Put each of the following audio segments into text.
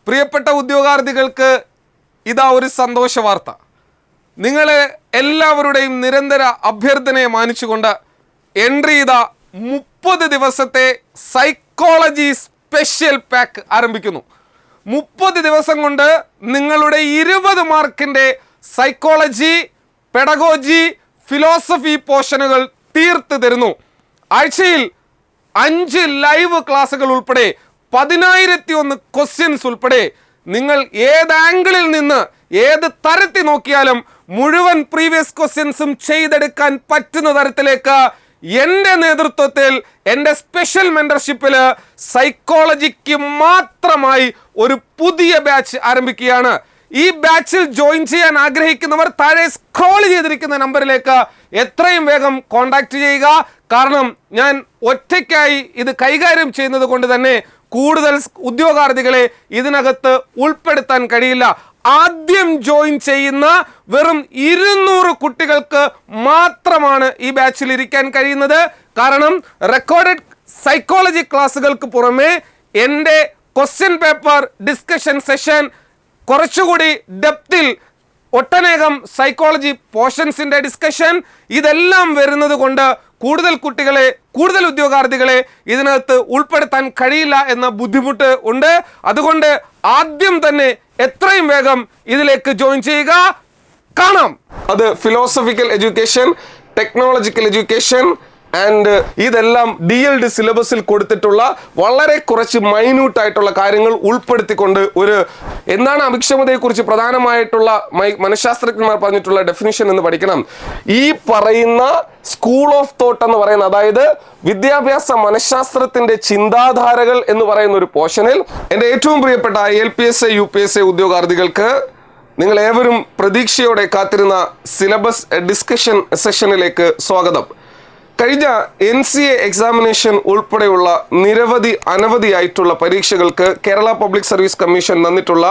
പ്രിയപ്പെട്ട ഉദ്യോഗാർത്ഥികൾക്ക് ഇതാ ഒരു സന്തോഷ വാർത്ത. നിങ്ങളെ എല്ലാവരുടെയും നിരന്തര അഭ്യർത്ഥനയെ മാനിച്ചുകൊണ്ട് എൻട്രി ചെയ്ത 30 ദിവസത്തെ സൈക്കോളജി സ്പെഷ്യൽ പാക്ക് ആരംഭിക്കുന്നു. 30 ദിവസം കൊണ്ട് നിങ്ങളുടെ 20 മാർക്കിൻ്റെ സൈക്കോളജി, പെഡഗോജി, ഫിലോസഫി പോർഷനുകൾ തീർത്ത് തരുന്നു. ആഴ്ചയിൽ 5 ലൈവ് ക്ലാസ്സുകൾ ഉൾപ്പെടെ 10,001 ക്വസ്റ്റ്യൻസ് ഉൾപ്പെടെ നിങ്ങൾ ഏത് ആംഗിളിൽ നിന്ന് ഏത് തരത്തിൽ നോക്കിയാലും മുഴുവൻ പ്രീവിയസ് ക്വസ്റ്റ്യൻസും ചെയ്തെടുക്കാൻ പറ്റുന്ന തരത്തിലേക്ക് എൻ്റെ നേതൃത്വത്തിൽ എൻ്റെ സ്പെഷ്യൽ മെൻറ്റർഷിപ്പിൽ സൈക്കോളജിക്ക് മാത്രമായി ഒരു പുതിയ ബാച്ച് ആരംഭിക്കുകയാണ്. ഈ ബാച്ചിൽ ജോയിൻ ചെയ്യാൻ ആഗ്രഹിക്കുന്നവർ താഴെ സ്ക്രോൾ ചെയ്തിരിക്കുന്ന നമ്പറിലേക്ക് എത്രയും വേഗം കോൺടാക്റ്റ് ചെയ്യുക. കാരണം ഞാൻ ഒറ്റയ്ക്കായി ഇത് കൈകാര്യം ചെയ്യുന്നത് കൊണ്ട് തന്നെ കൂടുതൽ ഉദ്യോഗാർത്ഥികളെ ഇതിനകത്ത് ഉൾപ്പെടുത്താൻ കഴിയില്ല. ആദ്യം ജോയിൻ ചെയ്യുന്ന വെറും 200 കുട്ടികൾക്ക് മാത്രമാണ് ഈ ബാച്ചിൽ ഇരിക്കാൻ കഴിയുന്നത്. കാരണം റെക്കോർഡഡ് സൈക്കോളജി ക്ലാസ്സുകൾക്ക് പുറമെ എൻ്റെ ക്വസ്റ്റ്യൻ പേപ്പർ ഡിസ്കഷൻ സെഷൻ, കുറച്ചുകൂടി ഡെപ്തിൽ ഒട്ടനേകം സൈക്കോളജി പോർഷൻസിൻ്റെ ഡിസ്കഷൻ, ഇതെല്ലാം വരുന്നത് കൊണ്ട് കൂടുതൽ കുട്ടികളെ, കൂടുതൽ ഉദ്യോഗാർത്ഥികളെ ഇതിനകത്ത് ഉൾപ്പെടുത്താൻ കഴിയില്ല എന്ന ബുദ്ധിമുട്ട് ഉണ്ട്. അതുകൊണ്ട് ആദ്യം തന്നെ എത്രയും വേഗം ഇതിലേക്ക് ജോയിൻ ചെയ്യുക. കാണാം. അത് philosophical education, technological education and ഇതെല്ലാം DLD സിലബസിൽ കൊടുത്തിട്ടുള്ള വളരെ കുറച്ച് മൈന്യൂട്ട് ആയിട്ടുള്ള കാര്യങ്ങൾ ഉൾപ്പെടുത്തിക്കൊണ്ട് എന്താണ് അഭിക്ഷമതയെക്കുറിച്ച് പ്രധാനമായിട്ടുള്ള മനഃശാസ്ത്രജ്ഞന്മാർ പറഞ്ഞിട്ടുള്ള ഡെഫിനിഷൻ എന്ന് പഠിക്കണം. ഈ പറയുന്ന സ്കൂൾ ഓഫ് തോട്ട് എന്ന് പറയുന്ന, അതായത് വിദ്യാഭ്യാസ മനഃശാസ്ത്രത്തിന്റെ ചിന്താധാരകൾ എന്ന് പറയുന്ന ഒരു പോർഷനിൽ എൻ്റെ ഏറ്റവും പ്രിയപ്പെട്ട LPSA UPSA ഉദ്യോഗാർത്ഥികൾക്ക് നിങ്ങൾ ഏവരും പ്രതീക്ഷയോടെ കാത്തിരുന്ന സിലബസ് ഡിസ്കഷൻ സെഷനിലേക്ക് സ്വാഗതം. കഴിഞ്ഞ NCA എക്സാമിനേഷൻ ഉൾപ്പെടെയുള്ള അനവധിയായിട്ടുള്ള പരീക്ഷകൾക്ക് കേരള പബ്ലിക് സർവീസ് കമ്മീഷൻ തന്നിട്ടുള്ള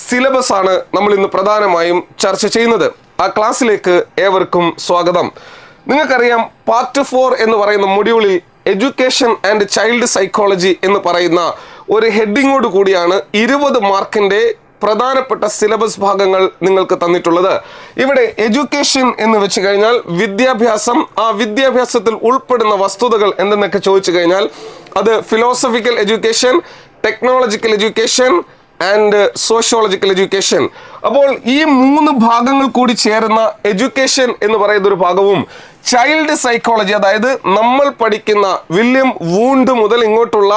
സിലബസ് ആണ് നമ്മൾ ഇന്ന് പ്രധാനമായും ചർച്ച ചെയ്യുന്നത്. ആ ക്ലാസ്സിലേക്ക് ഏവർക്കും സ്വാഗതം. നിങ്ങൾക്കറിയാം, പാർട്ട് 4 എന്ന് പറയുന്ന മൊഡ്യൂളിൽ എഡ്യൂക്കേഷൻ ആൻഡ് ചൈൽഡ് സൈക്കോളജി എന്ന് പറയുന്ന ഒരു ഹെഡിങ്ങോട് കൂടിയാണ് 20 മാർക്കിൻ്റെ പ്രധാനപ്പെട്ട സിലബസ് ഭാഗങ്ങൾ നിങ്ങൾക്ക് തന്നിട്ടുള്ളത്. ഇവിടെ എഡ്യൂക്കേഷൻ എന്ന് വെച്ച് കഴിഞ്ഞാൽ വിദ്യാഭ്യാസം, ആ വിദ്യാഭ്യാസത്തിൽ ഉൾപ്പെടുന്ന വസ്തുതകൾ എന്തെന്നൊക്കെ ചോദിച്ചു കഴിഞ്ഞാൽ അത് philosophical education, technological education and sociological education. അപ്പോൾ ഈ 3 ഭാഗങ്ങൾ കൂടി ചേരുന്ന എഡ്യൂക്കേഷൻ എന്ന് പറയുന്ന ഒരു ഭാഗവും ചൈൽഡ് സൈക്കോളജി, അതായത് നമ്മൾ പഠിക്കുന്ന വില്യം വൂണ്ട് മുതൽ ഇങ്ങോട്ടുള്ള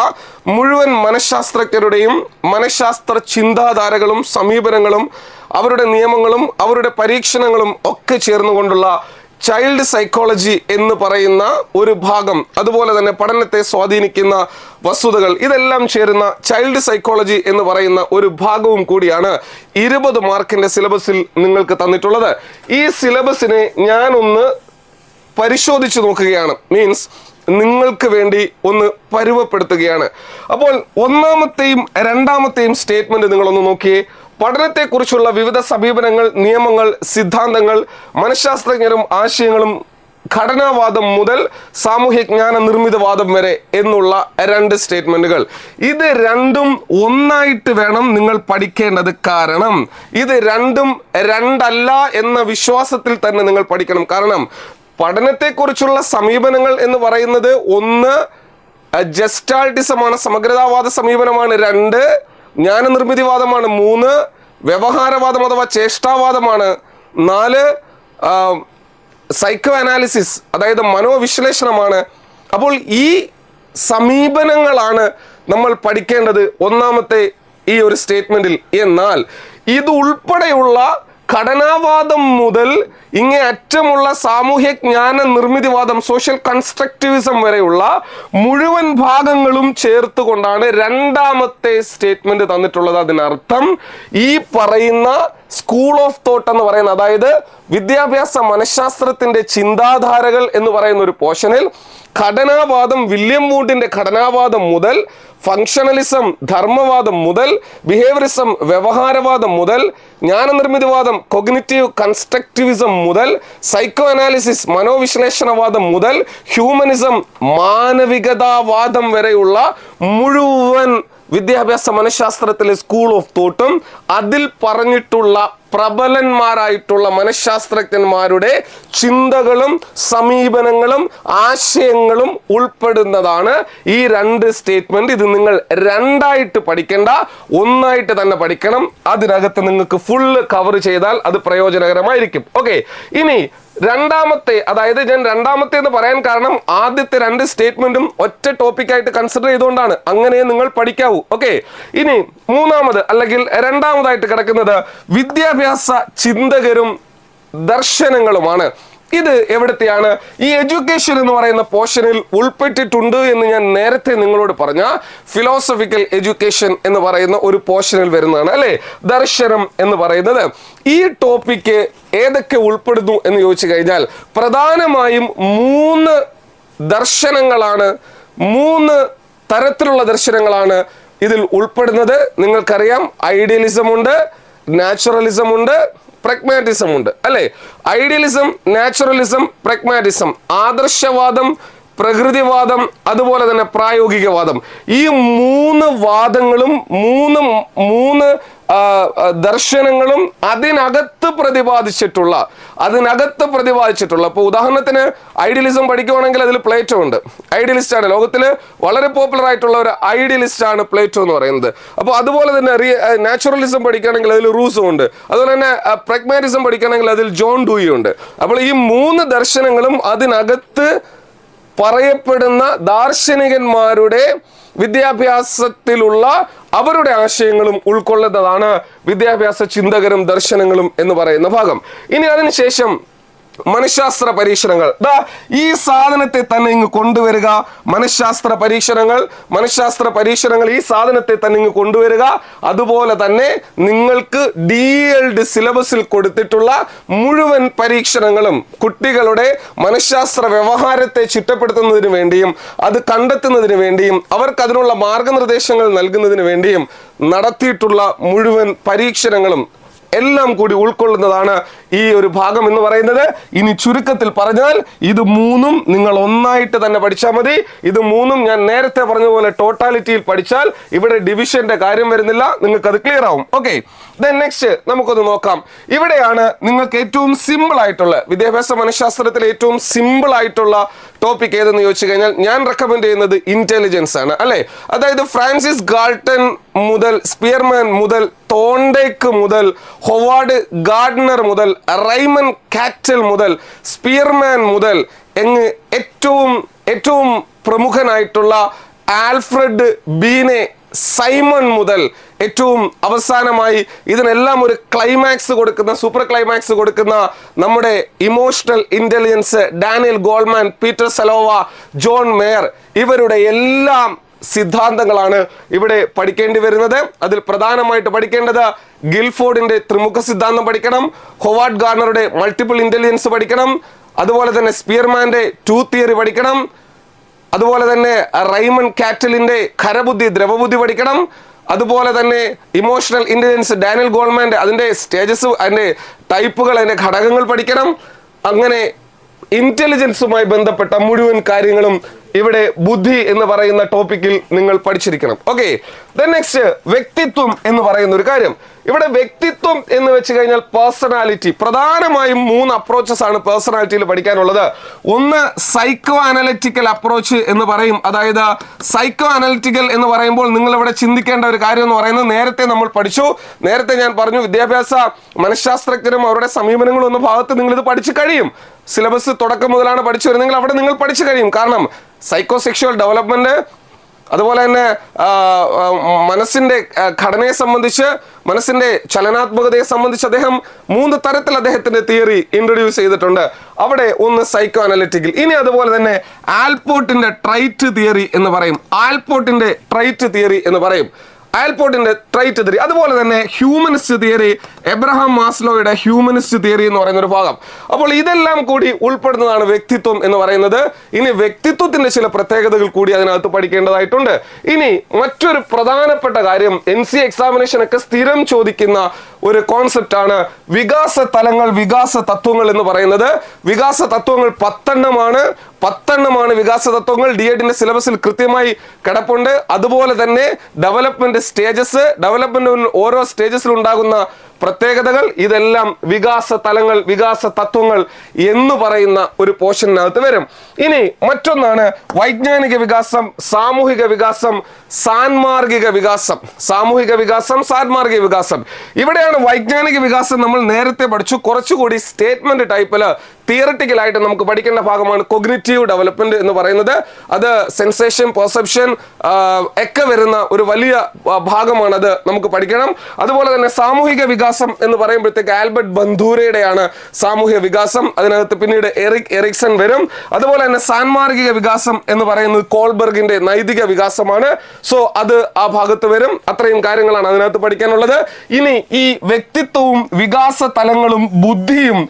മുഴുവൻ മനഃശാസ്ത്രജ്ഞരുടെയും മനഃശാസ്ത്ര ചിന്താധാരകളും സമീപനങ്ങളും അവരുടെ നിയമങ്ങളും അവരുടെ പരീക്ഷണങ്ങളും ഒക്കെ ചേർന്നുകൊണ്ടുള്ള ചൈൽഡ് സൈക്കോളജി എന്ന് പറയുന്ന ഒരു ഭാഗം, അതുപോലെ തന്നെ പഠനത്തെ സ്വാധീനിക്കുന്ന വസ്തുതകൾ, ഇതെല്ലാം ചേരുന്ന ചൈൽഡ് സൈക്കോളജി എന്ന് പറയുന്ന ഒരു ഭാഗവും കൂടിയാണ് 20 മാർക്കിൻ്റെ സിലബസിൽ നിങ്ങൾക്ക് തന്നിട്ടുള്ളത്. ഈ സിലബസിനെ ഞാനൊന്ന് പരിശോധിച്ച് നോക്കുകയാണ്, മീൻസ് നിങ്ങൾക്ക് വേണ്ടി ഒന്ന് പരുവപ്പെടുത്തുകയാണ്. അപ്പോൾ ഒന്നാമത്തെയും രണ്ടാമത്തെയും സ്റ്റേറ്റ്മെന്റ് നിങ്ങളൊന്ന് നോക്കിയേ. പഠനത്തെക്കുറിച്ചുള്ള വിവിധ സമീപനങ്ങൾ, നിയമങ്ങൾ, സിദ്ധാന്തങ്ങൾ, മനഃശാസ്ത്രജ്ഞരും ആശയങ്ങളും, ഘടനാവാദം മുതൽ സാമൂഹ്യജ്ഞാന നിർമ്മിതവാദം വരെ എന്നുള്ള 2 സ്റ്റേറ്റ്മെന്റുകൾ. ഇത് രണ്ടും ഒന്നായിട്ട് വേണം നിങ്ങൾ പഠിക്കേണ്ടത്. കാരണം ഇത് രണ്ടും രണ്ടല്ല എന്ന വിശ്വാസത്തിൽ തന്നെ നിങ്ങൾ പഠിക്കണം. കാരണം പഠനത്തെക്കുറിച്ചുള്ള സമീപനങ്ങൾ എന്ന് പറയുന്നത് ഒന്ന് ജസ്റ്റാൾട്ടിസമാണ്, സമഗ്രതാവാദ സമീപനമാണ്. 2 ജ്ഞാനനിർമ്മിതിവാദമാണ്. 3 വ്യവഹാരവാദം അഥവാ ചേഷ്ടാവാദമാണ്. 4 സൈക്കോ അനാലിസിസ്, അതായത് മനോവിശ്ലേഷണമാണ്. അപ്പോൾ ഈ സമീപനങ്ങളാണ് നമ്മൾ പഠിക്കേണ്ടത് ഒന്നാമത്തെ ഈ ഒരു സ്റ്റേറ്റ്മെന്റിൽ. എന്നാൽ ഇത് ഉൾപ്പെടെയുള്ള ഘടനാവാദം മുതൽ ഇങ്ങേ അറ്റമുള്ള സാമൂഹ്യജ്ഞാന നിർമ്മിതിവാദം, സോഷ്യൽ കൺസ്ട്രക്റ്റിവിസം വരെയുള്ള മുഴുവൻ ഭാഗങ്ങളും ചേർത്തുകൊണ്ടാണ് രണ്ടാമത്തെ സ്റ്റേറ്റ്മെന്റ് തന്നിട്ടുള്ളത്. അതിനർത്ഥം ഈ പറയുന്ന സ്കൂൾ ഓഫ് തോട്ട് എന്ന് പറയുന്ന, അതായത് വിദ്യാഭ്യാസ മനഃശാസ്ത്രത്തിന്റെ ചിന്താധാരകൾ എന്ന് പറയുന്ന ഒരു പോർഷനിൽ ഘടനാവാദം, വില്യം വൂണ്ടിന്റെ ഘടനാവാദം മുതൽ ഫങ്ഷണലിസം, ധർമ്മവാദം മുതൽ ബിഹേവിയറിസം, വ്യവഹാരവാദം മുതൽ ജ്ഞാനനിർമ്മിതിവാദം, കൊഗ്നിറ്റീവ് കൺസ്ട്രക്റ്റിവിസം മുതൽ സൈക്കോ അനാലിസിസ്, മനോവിശ്ലേഷണവാദം മുതൽ ഹ്യൂമനിസം, മാനവികതാവാദം വരെയുള്ള മുഴുവൻ വിദ്യാഭ്യാസ മനഃശാസ്ത്രത്തിലെ സ്കൂൾ ഓഫ് തോട്ടും അതിൽ പറഞ്ഞിട്ടുള്ള പ്രബലന്മാരായിട്ടുള്ള മനഃശാസ്ത്രജ്ഞന്മാരുടെ ചിന്തകളും സമീപനങ്ങളും ആശയങ്ങളും ഉൾപ്പെടുന്നതാണ് ഈ രണ്ട് സ്റ്റേറ്റ്മെന്റ്. ഇത് നിങ്ങൾ രണ്ടായിട്ട് പഠിക്കേണ്ട, ഒന്നായിട്ട് തന്നെ പഠിക്കണം. അതിനകത്ത് നിങ്ങൾക്ക് ഫുള്ള് കവർ ചെയ്താൽ അത് പ്രയോജനകരമായിരിക്കും. ഓക്കെ, ഇനി രണ്ടാമത്തെ, അതായത് ഞാൻ രണ്ടാമത്തെ എന്ന് പറയാൻ കാരണം ആദ്യത്തെ രണ്ട് സ്റ്റേറ്റ്മെന്റും ഒറ്റ ടോപ്പിക്കായിട്ട് കൺസിഡർ ചെയ്തുകൊണ്ടാണ്. അങ്ങനെ നിങ്ങൾ പഠിക്കാവൂ. ഓക്കെ, ഇനി മൂന്നാമത് അല്ലെങ്കിൽ രണ്ടാമതായിട്ട് കിടക്കുന്നത് വിദ്യാഭ്യാസ ചിന്തകരും ദർശനങ്ങളുമാണ്. ഇത് എവിടത്തെയാണ്? ഈ എഡ്യൂക്കേഷൻ എന്ന് പറയുന്ന പോർഷനിൽ ഉൾപ്പെട്ടിട്ടുണ്ട് എന്ന് ഞാൻ നേരത്തെ നിങ്ങളോട് പറഞ്ഞ ഫിലോസഫിക്കൽ എഡ്യൂക്കേഷൻ എന്ന് പറയുന്ന ഒരു പോർഷനിൽ വരുന്നതാണ് അല്ലെ ദർശനം എന്ന് പറയുന്നത്. ഈ ടോപ്പിക്ക് ഏതൊക്കെ ഉൾപ്പെടുന്നു എന്ന് ചോദിച്ചു കഴിഞ്ഞാൽ പ്രധാനമായും 3 ദർശനങ്ങളാണ്, 3 തരത്തിലുള്ള ദർശനങ്ങളാണ് ഇതിൽ ഉൾപ്പെടുന്നത്. നിങ്ങൾക്കറിയാം, ഐഡിയലിസം ഉണ്ട്, നാച്ചുറലിസം ഉണ്ട്, പ്രഗ്മാറ്റിസം ഉണ്ട് അല്ലെ. ഐഡിയലിസം, നാച്ചുറലിസം, പ്രഗ്മാറ്റിസം, ആദർശവാദം, പ്രകൃതിവാദം, അതുപോലെ തന്നെ പ്രായോഗികവാദം. ഈ 3 വാദങ്ങളും 3 ദർശനങ്ങളും അതിനകത്ത് പ്രതിപാദിച്ചിട്ടുള്ള ഇപ്പോൾ ഉദാഹരണത്തിന് ഐഡിയലിസം പഠിക്കുവാണെങ്കിൽ അതിൽ പ്ലേറ്റോ ഉണ്ട്. ഐഡിയലിസ്റ്റ് ആണ്, ലോകത്തിൽ വളരെ പോപ്പുലർ ആയിട്ടുള്ള ഒരു ഐഡിയലിസ്റ്റ് ആണ് പ്ലേറ്റോ എന്ന് പറയുന്നത്. അപ്പോൾ അതുപോലെ തന്നെ നാച്ചുറലിസം പഠിക്കുകയാണെങ്കിൽ അതിൽ റൂസോ ഉണ്ട്. അതുപോലെ തന്നെ പ്രഗ്മാറ്റിസം പഠിക്കുകയാണെങ്കിൽ അതിൽ ജോൺ ഡൂയി ഉണ്ട്. അപ്പോൾ ഈ 3 ദർശനങ്ങളും അതിനകത്ത് പറയപ്പെടുന്ന ദാർശനികന്മാരുടെ വിദ്യാഭ്യാസത്തിലുള്ള അവരുടെ ആശയങ്ങളും ഉൾക്കൊള്ളുന്നതാണ് വിദ്യാഭ്യാസ ചിന്തകരും ദർശനങ്ങളും എന്ന് പറയുന്ന ഭാഗം. ഇനി അതിനുശേഷം മനഃശാസ്ത്ര പരീക്ഷണങ്ങൾ. ഈ സാധനത്തെ തന്നെ ഇങ്ങ് കൊണ്ടുവരിക. മനഃശാസ്ത്ര പരീക്ഷണങ്ങൾ ഈ സാധനത്തെ തന്നെ ഇങ്ങ് കൊണ്ടുവരിക. അതുപോലെ തന്നെ നിങ്ങൾക്ക് DELD സിലബസിൽ കൊടുത്തിട്ടുള്ള മുഴുവൻ പരീക്ഷണങ്ങളും കുട്ടികളുടെ മനഃശാസ്ത്ര വ്യവഹാരത്തെ ചിട്ടപ്പെടുത്തുന്നതിന് വേണ്ടിയും അത് കണ്ടെത്തുന്നതിന് വേണ്ടിയും അവർക്ക് അതിനുള്ള മാർഗനിർദ്ദേശങ്ങൾ നൽകുന്നതിന് വേണ്ടിയും നടത്തിയിട്ടുള്ള മുഴുവൻ പരീക്ഷണങ്ങളും എല്ലാം കൂടി ഉൾക്കൊള്ളുന്നതാണ് ഈ ഒരു ഭാഗം എന്ന് പറയുന്നത്. ഇനി ചുരുക്കത്തിൽ പറഞ്ഞാൽ ഇത് 3 നിങ്ങൾ ഒന്നായിട്ട് തന്നെ പഠിച്ചാൽ മതി. ഇത് 3 ഞാൻ നേരത്തെ പറഞ്ഞ പോലെ ടോട്ടാലിറ്റിയിൽ പഠിച്ചാൽ ഇവിടെ ഡിവിഷന്റെ കാര്യം വരുന്നില്ല, നിങ്ങൾക്ക് അത് ക്ലിയർ ആവും. ഓക്കെ, നെക്സ്റ്റ് നമുക്കൊന്ന് നോക്കാം. ഇവിടെയാണ് നിങ്ങൾക്ക് ഏറ്റവും സിമ്പിൾ ആയിട്ടുള്ള വിദ്യാഭ്യാസ മനഃശാസ്ത്രത്തിൽ ഏറ്റവും സിമ്പിൾ ആയിട്ടുള്ള ടോപ്പിക് ഏതെന്ന് ചോദിച്ചു കഴിഞ്ഞാൽ ഞാൻ റെക്കമെൻഡ് ചെയ്യുന്നത് ഇന്റലിജൻസ് ആണ് അല്ലെ. അതായത് ഫ്രാൻസിസ് ഗാൾട്ടൺ മുതൽ സ്പിയർമാൻ മുതൽ തോണ്ടേക്ക് മുതൽ ഹൊവാർഡ് ഗാർഡ്നർ മുതൽ റൈമൻ കാറ്റൽ മുതൽ സ്പിയർമാൻ മുതൽ ഏറ്റവും പ്രമുഖനായിട്ടുള്ള ആൽഫ്രഡ് ബീനെ സൈമൺ മുതൽ ഏറ്റവും അവസാനമായി ഇതിനെല്ലാം ഒരു ക്ലൈമാക്സ് കൊടുക്കുന്ന, സൂപ്പർ ക്ലൈമാക്സ് കൊടുക്കുന്ന നമ്മുടെ emotional intelligence Daniel Goleman, Peter Salovey, John Mayer, ഇവരുടെ എല്ലാം സിദ്ധാന്തങ്ങളാണ് ഇവിടെ പഠിക്കേണ്ടി വരുന്നത്. അതിൽ പ്രധാനമായിട്ട് പഠിക്കേണ്ടത് ഗിൽഫോർഡിന്റെ ത്രിമുഖ സിദ്ധാന്തം പഠിക്കണം, ഹൊവാർഡ് ഗാർഡനറുടെ മൾട്ടിപ്പിൾ ഇന്റലിജൻസ് പഠിക്കണം, അതുപോലെ തന്നെ സ്പിയർമാന്റെ ടൂത്ത് തിയറി പഠിക്കണം, അതുപോലെ തന്നെ റൈമൺ കാറ്റലിന്റെ ഖരബുദ്ധി ദ്രവബുദ്ധി പഠിക്കണം, അതുപോലെ തന്നെ ഇമോഷണൽ ഇന്റലിജൻസ് ഡാനിയൽ ഗോൾമാന്റെ അതിന്റെ സ്റ്റേജസ്, അതിന്റെ ടൈപ്പുകൾ, അതിന്റെ ഘടകങ്ങൾ പഠിക്കണം. അങ്ങനെ ഇന്റലിജൻസുമായി ബന്ധപ്പെട്ട മുഴുവൻ കാര്യങ്ങളും ഇവിടെ ബുദ്ധി എന്ന് പറയുന്ന ടോപ്പിക്കിൽ നിങ്ങൾ പഠിച്ചിരിക്കണം. ഓക്കെ, നെക്സ്റ്റ് വ്യക്തിത്വം എന്ന് പറയുന്ന ഒരു കാര്യം. ഇവിടെ വ്യക്തിത്വം എന്ന് വെച്ച് കഴിഞ്ഞാൽ പേഴ്സണാലിറ്റി. പ്രധാനമായും 3 അപ്രോച്ചസ് ആണ് പേഴ്സണാലിറ്റിയിൽ പഠിക്കാനുള്ളത്. ഒന്ന് സൈക്കോ അനലിറ്റിക്കൽ അപ്രോച്ച് എന്ന് പറയും. അതായത് സൈക്കോ അനലിറ്റിക്കൽ എന്ന് പറയുമ്പോൾ നിങ്ങൾ ഇവിടെ ചിന്തിക്കേണ്ട ഒരു കാര്യം എന്ന് പറയുന്നത് നേരത്തെ നമ്മൾ പഠിച്ചു. നേരത്തെ ഞാൻ പറഞ്ഞു വിദ്യാഭ്യാസ മനഃശാസ്ത്രജ്ഞരും അവരുടെ സമീപനങ്ങളും എന്ന ഭാഗത്ത് നിങ്ങൾ ഇത് പഠിച്ചു കഴിയും. സിലബസ് തുടക്കം മുതലാണ് പഠിച്ചു വരുന്നെങ്കിൽ അവിടെ നിങ്ങൾ പഠിച്ചു കഴിയും. കാരണം സൈക്കോ സെക്ഷുവൽ ഡെവലപ്മെന്റ്, അതുപോലെ തന്നെ മനസ്സിന്റെ ഘടനയെ സംബന്ധിച്ച്, മനസ്സിന്റെ ചലനാത്മകതയെ സംബന്ധിച്ച് അദ്ദേഹം 3 തരത്തിൽ അദ്ദേഹത്തിന്റെ തിയറി ഇൻട്രൊഡ്യൂസ് ചെയ്തിട്ടുണ്ട്. അവിടെ ഒന്ന് സൈക്കോ അനലിറ്റിക്കൽ. ഇനി അതുപോലെ തന്നെ ആൽപോർട്ടിന്റെ ട്രൈറ്റ് തിയറി എന്ന് പറയും. ആൽപോർട്ടിന്റെ ട്രൈറ്റ് തിയറി അതുപോലെ തന്നെ ഹ്യൂമനിസ്റ്റ് തിയറി, എബ്രഹാം മാസ്ലോയുടെ ഹ്യൂമനിസ്റ്റ് തിയറി എന്ന് പറയുന്ന ഒരു ഭാഗം. അപ്പോൾ ഇതെല്ലാം കൂടി ഉൾപ്പെടുന്നതാണ് വ്യക്തിത്വം എന്ന് പറയുന്നത്. ഇനി വ്യക്തിത്വത്തിന്റെ ചില പ്രത്യേകതകൾ കൂടി അതിനകത്ത് പഠിക്കേണ്ടതായിട്ടുണ്ട്. ഇനി മറ്റൊരു പ്രധാനപ്പെട്ട കാര്യം NCA എക്സാമിനേഷൻ ഒക്കെ സ്ഥിരം ചോദിക്കുന്ന ഒരു കോൺസെപ്റ്റ് ആണ് വികാസ തലങ്ങൾ, വികാസ തത്വങ്ങൾ എന്ന് പറയുന്നത്. വികാസ തത്വങ്ങൾ 10 എണ്ണമാണ്. 10 വികാസ തത്വങ്ങൾ DED സിലബസിൽ കൃത്യമായി കിടപ്പുണ്ട്. അതുപോലെ തന്നെ ഡെവലപ്മെന്റ് സ്റ്റേജസ്, ഡെവലപ്മെന്റ് ഓരോ സ്റ്റേജസിൽ ഉണ്ടാകുന്ന പ്രത്യേകതകൾ, ഇതെല്ലാം വികാസ തലങ്ങൾ, വികാസ തത്വങ്ങൾ എന്ന് പറയുന്ന ഒരു പോർഷനകത്ത് വരും. ഇനി മറ്റൊന്നാണ് വൈജ്ഞാനിക വികാസം, സാമൂഹിക വികാസം, സാൻമാർഗിക വികാസം. സാമൂഹിക വികാസം, സാൻമാർഗിക വികാസം. ഇവിടെയാണ് വൈജ്ഞാനിക വികാസം നമ്മൾ നേരത്തെ പഠിച്ചു. കുറച്ചുകൂടി സ്റ്റേറ്റ്മെന്റ് ടൈപ്പില് തിയറിറ്റിക്കൽ ആയിട്ട് നമുക്ക് പഠിക്കേണ്ട ഭാഗമാണ് കൊഗ്നിറ്റീവ് ഡെവലപ്മെന്റ് എന്ന് പറയുന്നത്. അത് സെൻസേഷൻ, പെർസെപ്ഷൻ ഒക്കെ വരുന്ന ഒരു വലിയ ഭാഗമാണ്. അത് നമുക്ക് പഠിക്കണം. അതുപോലെ തന്നെ സാമൂഹിക വികാസം എന്ന് പറയുമ്പോഴത്തേക്ക് ആൽബർട്ട് ബന്ധൂരയുടെയാണ് സാമൂഹിക വികാസം. അതിനകത്ത് പിന്നീട് എറിക്സൺ വരും. അതുപോലെ തന്നെ സാൻമാർഗിക വികാസം എന്ന് പറയുന്നത് കോൾബർഗിന്റെ നൈതിക വികാസമാണ്. സോ അത് ആ ഭാഗത്ത് വരും. അത്രയും കാര്യങ്ങളാണ് അതിനകത്ത് പഠിക്കാനുള്ളത്. ഇനി ഈ വ്യക്തിത്വവും വികാസ തലങ്ങളും ബുദ്ധിയും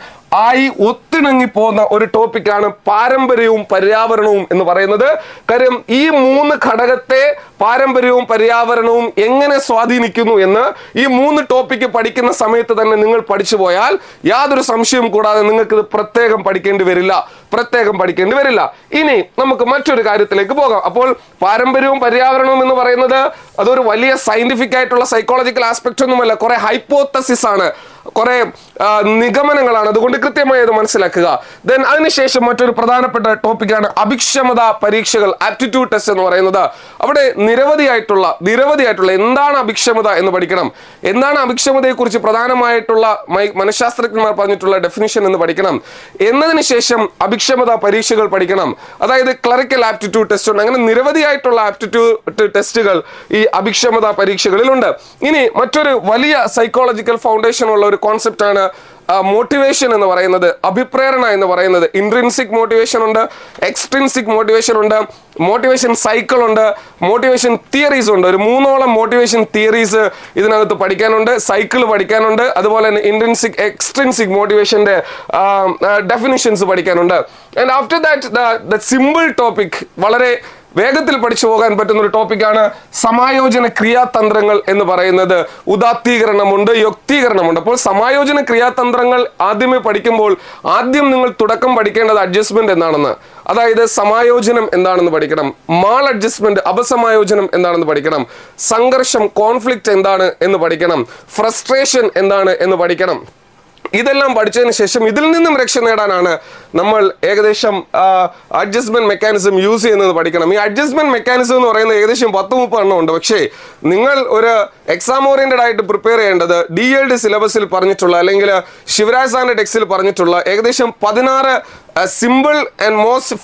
ആയി ഒത്തിണങ്ങി പോകുന്ന ഒരു ടോപ്പിക്കാണ് പാരമ്പര്യവും പര്യാവരണവും എന്ന് പറയുന്നത്. കാര്യം ഈ 3 ഘടകത്തെ, പാരമ്പര്യവും പര്യാവരണവും എങ്ങനെ സ്വാധീനിക്കുന്നു എന്ന് ഈ 3 ടോപ്പിക്ക് പഠിക്കുന്ന സമയത്ത് തന്നെ നിങ്ങൾ പഠിച്ചു പോയാൽ യാതൊരു സംശയവും കൂടാതെ നിങ്ങൾക്ക് ഇത് പ്രത്യേകം പഠിക്കേണ്ടി വരില്ല. ഇനി നമുക്ക് മറ്റൊരു കാര്യത്തിലേക്ക് പോകാം. അപ്പോൾ പാരമ്പര്യവും പര്യാവരണവും എന്ന് പറയുന്നത് അതൊരു വലിയ സയന്റിഫിക് ആയിട്ടുള്ള സൈക്കോളജിക്കൽ ആസ്പെക്ട് ഒന്നുമല്ല. കുറെ ഹൈപ്പോത്തസിസ് ആണ്, കുറെ നിഗമനങ്ങളാണ്. അതുകൊണ്ട് കൃത്യമായി അത് മനസ്സിലാക്കുക. ദെൻ അതിനുശേഷം മറ്റൊരു പ്രധാനപ്പെട്ട ടോപ്പിക്കാണ് അഭിക്ഷമത പരീക്ഷകൾ, ആപ്റ്റിറ്റ്യൂഡ് ടെസ്റ്റ് എന്ന് പറയുന്നത്. അവിടെ നിരവധിയായിട്ടുള്ള എന്താണ് അഭിക്ഷമത എന്ന് പഠിക്കണം. എന്താണ് അഭിക്ഷമതയെ കുറിച്ച് പ്രധാനമായിട്ടുള്ള മനഃശാസ്ത്രജ്ഞന്മാർ പറഞ്ഞിട്ടുള്ള ഡെഫിനിഷൻ എന്ന് പഠിക്കണം. എന്നതിന് ശേഷം അഭിക്ഷമത പരീക്ഷകൾ പഠിക്കണം. അതായത് ക്ലറിക്കൽ ആപ്റ്റിറ്റ്യൂഡ് ടെസ്റ്റ് ഉണ്ട്. അങ്ങനെ നിരവധിയായിട്ടുള്ള ആപ്റ്റിറ്റ്യൂഡ് ടെസ്റ്റുകൾ ഈ അഭിക്ഷമത പരീക്ഷകളിലുണ്ട്. ഇനി മറ്റൊരു വലിയ സൈക്കോളജിക്കൽ ഫൗണ്ടേഷൻ ഉള്ള ഒരു കോൺസെപ്റ്റ് ആണ് മോട്ടിവേഷൻ എന്ന് പറയുന്നത്, അഭിപ്രേരണ എന്ന് പറയുന്നത്. ഇൻട്രിൻസിക് മോട്ടിവേഷൻ ഉണ്ട്, എക്സ്ട്രിൻസിക് മോട്ടിവേഷൻ ഉണ്ട്, മോട്ടിവേഷൻ സൈക്കിൾ ഉണ്ട്, മോട്ടിവേഷൻ തിയറീസ് ഉണ്ട്. ഒരു 3ഓളം മോട്ടിവേഷൻ തിയറീസ് ഇതിനകത്ത് പഠിക്കാനുണ്ട്, സൈക്കിൾ പഠിക്കാനുണ്ട്. അതുപോലെ തന്നെ ഇൻട്രിൻസിക്, എക്സ്ട്രിൻസിക് മോട്ടിവേഷന്റെ ഡെഫിനിഷൻസ് പഠിക്കാനുണ്ട്. And after that the simple topic, വളരെ വേഗത്തിൽ പഠിച്ചു പോകാൻ പറ്റുന്ന ഒരു ടോപ്പിക്കാണ് സമായോജന ക്രിയാതന്ത്രങ്ങൾ എന്ന് പറയുന്നത്. ഉദാത്തീകരണമുണ്ട്, യുക്തീകരണമുണ്ട്. അപ്പോൾ സമായോജന ക്രിയാതന്ത്രങ്ങൾ ആദ്യമേ പഠിക്കുമ്പോൾ ആദ്യം നിങ്ങൾ തുടക്കം പഠിക്കേണ്ടത് അഡ്ജസ്റ്റ്മെന്റ് എന്താണെന്ന്, അതായത് സമായോജനം എന്താണെന്ന് പഠിക്കണം. മാൾ അഡ്ജസ്റ്റ്മെന്റ്, അപസമായോജനം എന്താണെന്ന് പഠിക്കണം. സംഘർഷം, കോൺഫ്ലിക്റ്റ് എന്താണ് എന്ന് പഠിക്കണം. ഫ്രസ്ട്രേഷൻ എന്താണ് എന്ന് പഠിക്കണം. ഇതെല്ലാം പഠിച്ചതിന് ശേഷം ഇതിൽ നിന്നും രക്ഷ നേടാനാണ് നമ്മൾ ഏകദേശം അഡ്ജസ്റ്റ്മെന്റ് മെക്കാനിസം യൂസ് ചെയ്യുന്നത് പഠിക്കണം. ഈ അഡ്ജസ്റ്റ്മെന്റ് മെക്കാനിസം എന്ന് പറയുന്നത് ഏകദേശം 10-30 എണ്ണം ഉണ്ട്. പക്ഷേ നിങ്ങൾ ഒരു എക്സാം ഓറിയന്റഡ് ആയിട്ട് പ്രിപ്പയർ ചെയ്യേണ്ടത് DED സിലബസിൽ പറഞ്ഞിട്ടുള്ള, അല്ലെങ്കിൽ ശിവരാജ് സാറിന്റെ ടെക്സ്റ്റിൽ പറഞ്ഞിട്ടുള്ള ഏകദേശം 16 സിമ്പിൾ ആൻഡ് മോസ്റ്റ്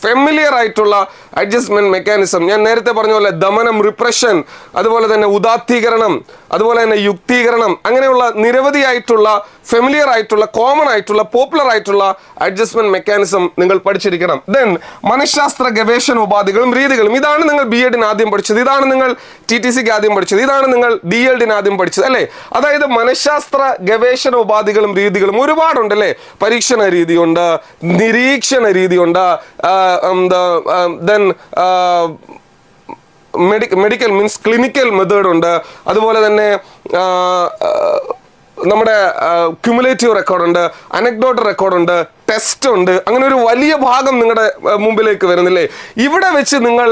ഫെമിലിയർ ആയിട്ടുള്ള അഡ്ജസ്റ്റ്മെന്റ് മെക്കാനിസം. ഞാൻ നേരത്തെ പറഞ്ഞ പോലെ ദമനം, റിപ്രഷൻ, അതുപോലെ തന്നെ ഉദാത്തീകരണം, അതുപോലെ തന്നെ യുക്തീകരണം, അങ്ങനെയുള്ള നിരവധിയായിട്ടുള്ള ഫെമിലിയർ ആയിട്ടുള്ള, കോമൺ ആയിട്ടുള്ള, പോപ്പുലർ ആയിട്ടുള്ള അഡ്ജസ്റ്റ്മെന്റ് മെക്കാനിസം നിങ്ങൾ പഠിച്ചിരിക്കണം. ദെൻ മനഃശാസ്ത്ര ഗവേഷണ ഉപാധികളും രീതികളും. ഇതാണ് നിങ്ങൾ BED ആദ്യം പഠിച്ചത്, ഇതാണ് നിങ്ങൾ TTC ആദ്യം പഠിച്ചത്, ഇതാണ് നിങ്ങൾ DLD ആദ്യം പഠിച്ചത്, അല്ലേ? അതായത് മനഃശാസ്ത്ര ഗവേഷണ ഉപാധികളും രീതികളും ഒരുപാടുണ്ടല്ലേ. പരീക്ഷണ രീതിയുണ്ട്, നിരീക്ഷണ രീതിയുണ്ട്, then medical means clinical method ഉണ്ട്. അതുപോലെ തന്നെ നമ്മുടെ ക്യുമുലേറ്റീവ് റെക്കോർഡുണ്ട്, അനക്ഡോട്ട് റെക്കോർഡുണ്ട്, ടെസ്റ്റ് ഉണ്ട്. അങ്ങനെ ഒരു വലിയ ഭാഗം നിങ്ങളുടെ മുമ്പിലേക്ക് വരുന്നില്ലേ. ഇവിടെ വെച്ച് നിങ്ങൾ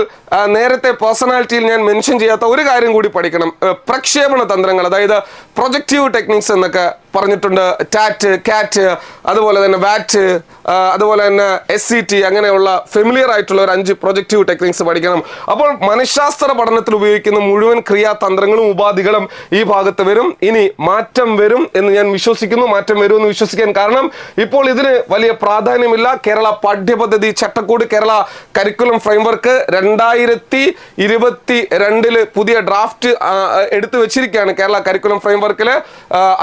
നേരത്തെ പേഴ്സണാലിറ്റിയിൽ ഞാൻ മെൻഷൻ ചെയ്യാത്ത ഒരു കാര്യം കൂടി പഠിക്കണം. പ്രക്ഷേപണ തന്ത്രങ്ങൾ, അതായത് പ്രൊജക്റ്റീവ് ടെക്നിക്സ് എന്നൊക്കെ പറഞ്ഞിട്ടുണ്ട്. ടാറ്റ്, കാറ്റ്, അതുപോലെ തന്നെ വാറ്റ്, അതുപോലെ തന്നെ SCT, അങ്ങനെയുള്ള ഫെമിലിയർ ആയിട്ടുള്ള ഒരു 5 പ്രൊജക്റ്റീവ് ടെക്നിക്സ് പഠിക്കണം. അപ്പോൾ മനഃശാസ്ത്ര പഠനത്തിൽ ഉപയോഗിക്കുന്ന മുഴുവൻ ക്രിയാതന്ത്രങ്ങളും ഉപാധികളും ഈ ഭാഗത്ത് വരും. ഇനി മാറ്റം വരും എന്ന് ഞാൻ വിശ്വസിക്കുന്നു. മാറ്റം വരുമെന്ന് വിശ്വസിക്കാൻ കാരണം ഇപ്പോൾ ഇതിന് വലിയ പ്രാധാന്യമില്ല. കേരള പാഠ്യപദ്ധതി ചട്ടക്കൂട്, കേരള കരിക്കുലം ഫ്രെയിംവർക്ക് 2022 പുതിയ ഡ്രാഫ്റ്റ് എടുത്തു വെച്ചിരിക്കുകയാണ് കേരള കരിക്കുലം ഫ്രെയിംവർക്കിൽ.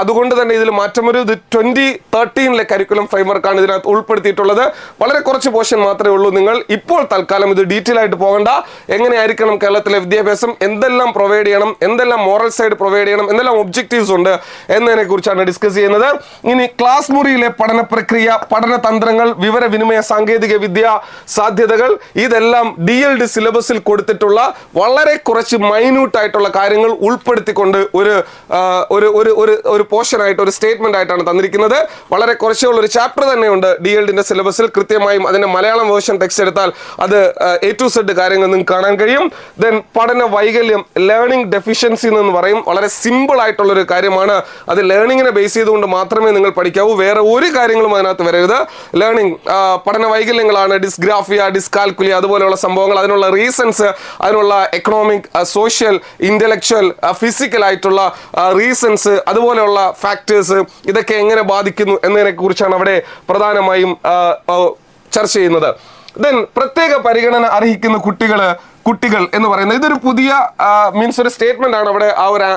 അതുകൊണ്ട് തന്നെ ഇതിൽ മാറ്റം വരും. ഇത് 2013 കരിക്കുലം ഫ്രെയിംവർക്കാണ് ഇതിനകത്ത് ഉൾപ്പെടുത്തിയിട്ടുള്ളത്. വളരെ കുറച്ച് പോർഷൻ മാത്രമേ ഉള്ളൂ. നിങ്ങൾ ഇപ്പോൾ തൽക്കാലം ഇത് ഡീറ്റെയിൽ ആയിട്ട് പോകണ്ട. എങ്ങനെയായിരിക്കണം കേരളത്തിലെ വിദ്യാഭ്യാസം, എന്തെല്ലാം പ്രൊവൈഡ് ചെയ്യണം, എന്തെല്ലാം മോറൽ സൈഡ് പ്രൊവൈഡ് ചെയ്യണം, എന്തെല്ലാം ഒബ്ജക്റ്റീവ്സ് ഉണ്ട് എന്നതിനെ കുറിച്ചാണ് ഡിസ്കസ് ചെയ്യുന്നത്. ഇനി ക്ലാസ് മുറിയിലെ പഠന പ്രക്രിയ, പഠനതന്ത്രങ്ങൾ, വിവരവിനിമയ സാങ്കേതിക വിദ്യ സാധ്യതകൾ, ഇതെല്ലാം DLD സിലബസിൽ കൊടുത്തിട്ടുള്ള വളരെ കുറച്ച് മൈന്യൂട്ട് ആയിട്ടുള്ള കാര്യങ്ങൾ ഉൾപ്പെടുത്തിക്കൊണ്ട് ഒരു പോർഷൻ ആയിട്ട്, ഒരു ഒരു സ്റ്റേറ്റ്മെന്റ് ആയിട്ടാണ് തന്നിരിക്കുന്നത്. വളരെ കുറച്ചുള്ള ഒരു ചാപ്റ്റർ തന്നെയുണ്ട് DLEDന്റെ സിലബസിൽ. കൃത്യമായും അതിന്റെ മലയാളം വേർഷൻ ടെക്സ്റ്റ് എടുത്താൽ അത് A to Z കാര്യങ്ങൾ നിങ്ങൾക്ക് കാണാൻ കഴിയും. ദെൻ പഠന വൈകല്യം, ലേണിംഗ് ഡെഫിഷ്യൻസി എന്ന് പറയും. വളരെ സിമ്പിൾ ആയിട്ടുള്ള ഒരു കാര്യമാണ്. അത് ലേണിങ്ങിനെ ബേസ് ചെയ്തുകൊണ്ട് മാത്രമേ നിങ്ങൾ പഠിക്കാവൂ. വേറെ ഒരു കാര്യങ്ങളും അതിനകത്ത് വരരുത്. ലേണിംഗ് പഠന വൈകല്യങ്ങളാണ് ഡിസ്ഗ്രാഫിയ, ഡിസ്കാൽക്കുലിയ, അതുപോലെയുള്ള സംഭവങ്ങൾ. അതിനുള്ള റീസൺസ്, അതിനുള്ള എക്കണോമിക്, സോഷ്യൽ, ഇന്റലക്ച്വൽ, ഫിസിക്കൽ ആയിട്ടുള്ള റീസൺസ്, അതുപോലെയുള്ള ഫാക്ടേഴ്സ് ഇതൊക്കെ എങ്ങനെ ബാധിക്കുന്നു എന്നതിനെ കുറിച്ചാണ് അവിടെ പ്രധാനമായും ചർച്ച ചെയ്യുന്നത്. ദെൻ പ്രത്യേക പരിഗണന അർഹിക്കുന്ന കുട്ടികൾ എന്ന് പറയുന്നത് ഇതൊരു പുതിയ മീൻസ് ഒരു സ്റ്റേറ്റ്മെന്റ് ആണ്. അവിടെ ആ ഒരു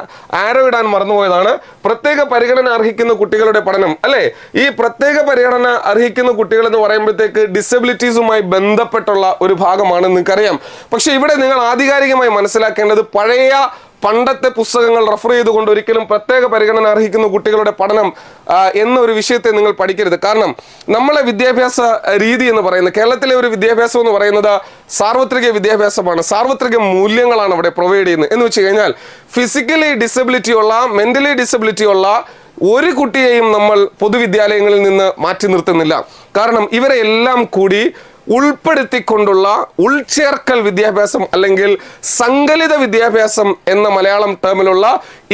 ആരോ ഇടാൻ മറന്നുപോയതാണ്. പ്രത്യേക പരിഗണന അർഹിക്കുന്ന കുട്ടികളുടെ പഠനം അല്ലേ. ഈ പ്രത്യേക പരിഗണന അർഹിക്കുന്ന കുട്ടികൾ എന്ന് പറയുമ്പോഴത്തേക്ക് ഡിസബിലിറ്റീസുമായി ബന്ധപ്പെട്ടുള്ള ഒരു ഭാഗമാണ്, നിങ്ങൾക്കറിയാം. പക്ഷെ ഇവിടെ നിങ്ങൾ ആധികാരികമായി മനസ്സിലാക്കേണ്ടത് പണ്ടത്തെ പുസ്തകങ്ങൾ റെഫർ ചെയ്തുകൊണ്ട് ഒരിക്കലും പ്രത്യേക പരിഗണന അർഹിക്കുന്ന കുട്ടികളുടെ പഠനം എന്നൊരു വിഷയത്തെ നിങ്ങൾ പഠിക്കരുത്. കാരണം നമ്മളെ വിദ്യാഭ്യാസ രീതി എന്ന് പറയുന്നത്, കേരളത്തിലെ ഒരു വിദ്യാഭ്യാസം എന്ന് പറയുന്നത് സാർവത്രിക വിദ്യാഭ്യാസമാണ്. സാർവത്രിക മൂല്യങ്ങളാണ് അവിടെ പ്രൊവൈഡ് ചെയ്യുന്നത്. എന്ന് വെച്ച് കഴിഞ്ഞാൽ ഫിസിക്കലി ഡിസബിലിറ്റി ഉള്ള, മെന്റലി ഡിസബിലിറ്റി ഉള്ള ഒരു കുട്ടിയെയും നമ്മൾ പൊതുവിദ്യാലയങ്ങളിൽ നിന്ന് മാറ്റി നിർത്തുന്നില്ല. കാരണം ഇവരെ എല്ലാം കൂടി ഉൾപ്പെടുത്തിക്കൊണ്ടുള്ള ഉൾച്ചേർക്കൽ വിദ്യാഭ്യാസം അല്ലെങ്കിൽ സങ്കലിത വിദ്യാഭ്യാസം എന്ന മലയാളം ടേമിലുള്ള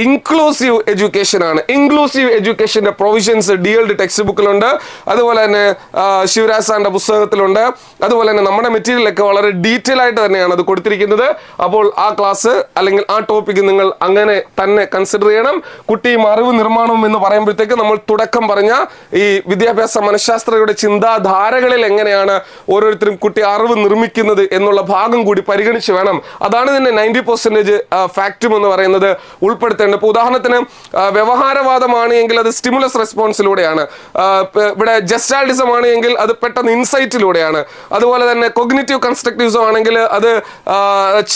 ഇൻക്ലൂസീവ് എഡ്യൂക്കേഷൻ ആണ്. ഇൻക്ലൂസീവ് എഡ്യൂക്കേഷന്റെ പ്രൊവിഷൻസ് DLED ടെക്സ്റ്റ് ബുക്കിലുണ്ട്, അതുപോലെ തന്നെ ശിവരാജ് സാറിന്റെ പുസ്തകത്തിലുണ്ട്, അതുപോലെ തന്നെ നമ്മുടെ മെറ്റീരിയലൊക്കെ വളരെ ഡീറ്റെയിൽ ആയിട്ട് തന്നെയാണ് അത് കൊടുത്തിരിക്കുന്നത്. അപ്പോൾ ആ ക്ലാസ് അല്ലെങ്കിൽ ആ ടോപ്പിക്ക് നിങ്ങൾ അങ്ങനെ തന്നെ കൺസിഡർ ചെയ്യണം. കുട്ടിയും അറിവ് നിർമ്മാണവും എന്ന് പറയുമ്പോഴത്തേക്ക് നമ്മൾ തുടക്കം പറഞ്ഞ ഈ വിദ്യാഭ്യാസ മനഃശാസ്ത്രയുടെ ചിന്താധാരകളിൽ എങ്ങനെയാണ് ഓരോരുത്തരും കുട്ടി അറിവ് നിർമ്മിക്കുന്നത് എന്നുള്ള ഭാഗം കൂടി പരിഗണിച്ച് വേണം. അതാണ് ഇതിന്റെ 90% ഫാക്റ്റും എന്ന് പറയുന്നത് ഉൾപ്പെടുത്തേണ്ടത്. ഇപ്പോൾ ഉദാഹരണത്തിന് വ്യവഹാരവാദമാണ് എങ്കിൽ അത് സ്റ്റിമുലസ് റെസ്പോൺസിലൂടെയാണ്. ഇവിടെ ജസ്റ്റാൾഡിസം ആണ് എങ്കിൽ അത് പെട്ടെന്ന് ഇൻസൈറ്റിലൂടെയാണ്. അതുപോലെ തന്നെ കൊഗ്നിറ്റീവ് കൺസ്ട്രക്റ്റിവിസം ആണെങ്കിൽ അത്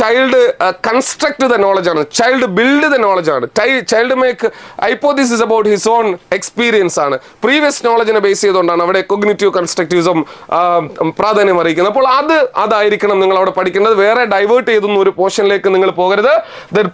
ചൈൽഡ് കൺസ്ട്രക്ട് ദ നോളജ് ആണ്, ചൈൽഡ് ബിൽഡ് ദ നോളജ് ആണ്, child make hypothesis about his own experience ആണ്. പ്രീവിയസ് നോളജിനെ ബേസ് ചെയ്തുകൊണ്ടാണ് അവിടെ കൊഗ്നിറ്റീവ് കൺസ്ട്രക്റ്റിവിസം പ്രാധാന്യം അറിയിക്കുന്നത്. അപ്പോൾ അതായിരിക്കണം നിങ്ങൾ അവിടെ പഠിക്കേണ്ടത്. വേറെ ഡൈവേർട്ട് ചെയ്തൊന്നും ഒരു പോർഷനിലേക്ക് നിങ്ങൾ പോകരുത്.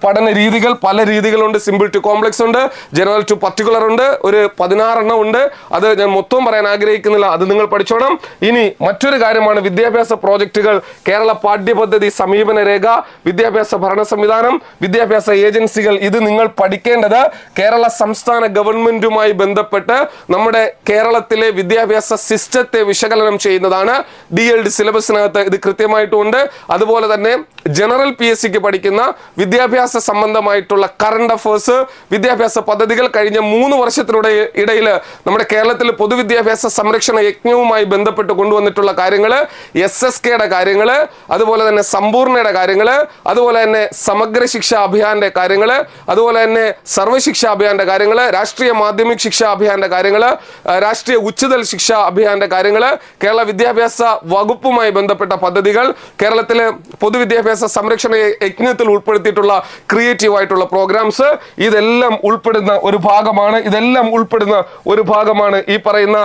പഠന രീതികൾ പല രീതികളുണ്ട്. സിമ്പിൾ ടു കോംപ്ലക്സ് ഉണ്ട്, ജനറൽ ടു പർട്ടിക്കുലർ ഉണ്ട്, ഒരു 16 എണ്ണം ഉണ്ട്. അത് ഞാൻ മൊത്തം പറയാൻ ആഗ്രഹിക്കുന്നില്ല, അത് നിങ്ങൾ പഠിച്ചോണം. ഇനി മറ്റൊരു കാര്യമാണ് വിദ്യാഭ്യാസ പ്രോജക്റ്റുകൾ, കേരള പാഠ്യപദ്ധതി സമീപന രേഖ, വിദ്യാഭ്യാസ ഭരണ സംവിധാനം, വിദ്യാഭ്യാസ ഏജൻസികൾ. ഇത് നിങ്ങൾ പഠിക്കേണ്ടത് കേരള സംസ്ഥാന ഗവൺമെന്റുമായി ബന്ധപ്പെട്ട് നമ്മുടെ കേരളത്തിലെ വിദ്യാഭ്യാസ സിസ്റ്റത്തെ വിശകലനം ചെയ്യുന്നതാണ്. DLED സിലബസിനകത്ത് ഇത് കൃത്യമായിട്ടുണ്ട്. അതുപോലെ തന്നെ ജനറൽ PSCക്ക് പഠിക്കുന്ന വിദ്യാഭ്യാസ സംബന്ധമായിട്ടുള്ള കറണ്ട് അഫേഴ്സ്, വിദ്യാഭ്യാസ പദ്ധതികൾ, കഴിഞ്ഞ 3 വർഷത്തിലൂടെ ഇടയിൽ നമ്മുടെ കേരളത്തിൽ പൊതുവിദ്യാഭ്യാസ സംരക്ഷണ യജ്ഞവുമായി ബന്ധപ്പെട്ട് കൊണ്ടുവന്നിട്ടുള്ള കാര്യങ്ങൾ, SSKയുടെ കാര്യങ്ങൾ, അതുപോലെ തന്നെ സമ്പൂർണ്ണയുടെ കാര്യങ്ങൾ, അതുപോലെ തന്നെ സമഗ്ര ശിക്ഷാ അഭിയാന്റെ കാര്യങ്ങൾ, അതുപോലെ തന്നെ സർവശിക്ഷാ അഭിയാന്റെ കാര്യങ്ങൾ, രാഷ്ട്രീയ മാധ്യമിക് ശിക്ഷാ അഭിയാന്റെ കാര്യങ്ങൾ, രാഷ്ട്രീയ ഉച്ചതൽ ശിക്ഷാ അഭിയാന്റെ കാര്യങ്ങൾ, കേരള വിദ്യാഭ്യാസ വകുപ്പുമായി ബന്ധപ്പെട്ട പദ്ധതികൾ, കേരളത്തിലെ പൊതുവിദ്യാഭ്യാസ സംരക്ഷണ യജ്ഞത്തിൽ ഉൾപ്പെടുത്തിയിട്ടുള്ള ക്രിയേറ്റീവ് ആയിട്ടുള്ള പ്രോഗ്രാംസ്, ഇതെല്ലാം ഉൾപ്പെടുന്ന ഒരു ഭാഗമാണ് ഈ പറയുന്ന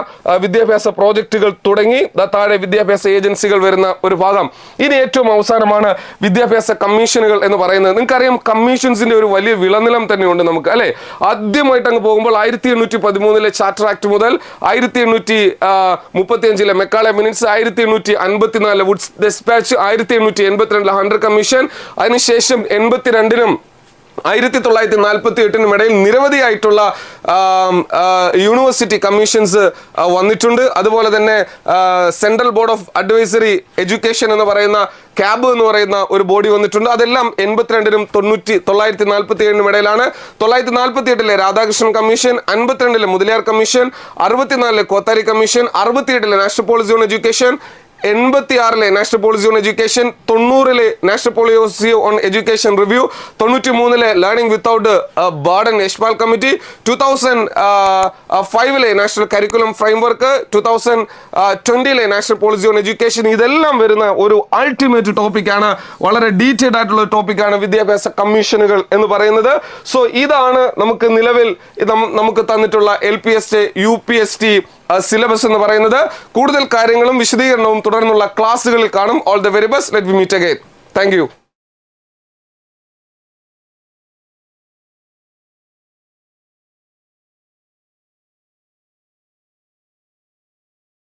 വിദ്യാഭ്യാസ പ്രോജക്റ്റുകൾ തുടങ്ങി താഴെ വിദ്യാഭ്യാസ ഏജൻസികൾ വരുന്ന ഒരു ഭാഗം. ഇനി ഏറ്റവും അവസാനമാണ് വിദ്യാഭ്യാസ കമ്മീഷനുകൾ എന്ന് പറയുന്നത്. നിങ്ങൾക്കറിയാം കമ്മീഷൻസിന്റെ ഒരു വലിയ വിളനിലം തന്നെയുണ്ട് നമുക്ക് അല്ലെ. ആദ്യമായിട്ട് അങ്ങ് പോകുമ്പോൾ 1813 ചാർട്ടർ ആക്ട് മുതൽ 1835 Macaulay minutes, 1854 Wood's despatch, 1882 Hunter commission, അതിനുശേഷം 82 1948 ഇടയിൽ നിരവധിയായിട്ടുള്ള യൂണിവേഴ്സിറ്റി കമ്മീഷൻസ് വന്നിട്ടുണ്ട്. അതുപോലെ തന്നെ central board of advisory education എന്ന് പറയുന്ന ക്യാബ് എന്ന് പറയുന്ന ഒരു ബോഡി വന്നിട്ടുണ്ട്. അതെല്ലാം 82 1947 ഇടയിലാണ്. 1948 Radhakrishnan commission, 52 Mudaliar commission, 64 Kothari commission, 68 national policy on education, 86 national policy on education, 90 national policy on education review, 93 learning without burden Yashpal committee, 2005 national curriculum framework, 2020 national policy on education. ഇതെല്ലാം വരുന്ന ഒരു അൾട്ടിമേറ്റ് ടോപ്പിക്കാണ്, വളരെ ഡീറ്റെയിൽഡ് ആയിട്ടുള്ള ടോപ്പിക്കാണ് വിദ്യാഭ്യാസ കമ്മീഷനുകൾ എന്ന് പറയുന്നത്. സോ ഇതാണ് നമുക്ക് നിലവിൽ നമുക്ക് തന്നിട്ടുള്ള LPST UPST സിലബസ് എന്ന് പറയുന്നത്. കൂടുതൽ കാര്യങ്ങളും വിശദീകരണവും തുടർന്നുള്ള ക്ലാസ്സുകളിൽ കാണും. All the very best. Let we meet again. Thank U.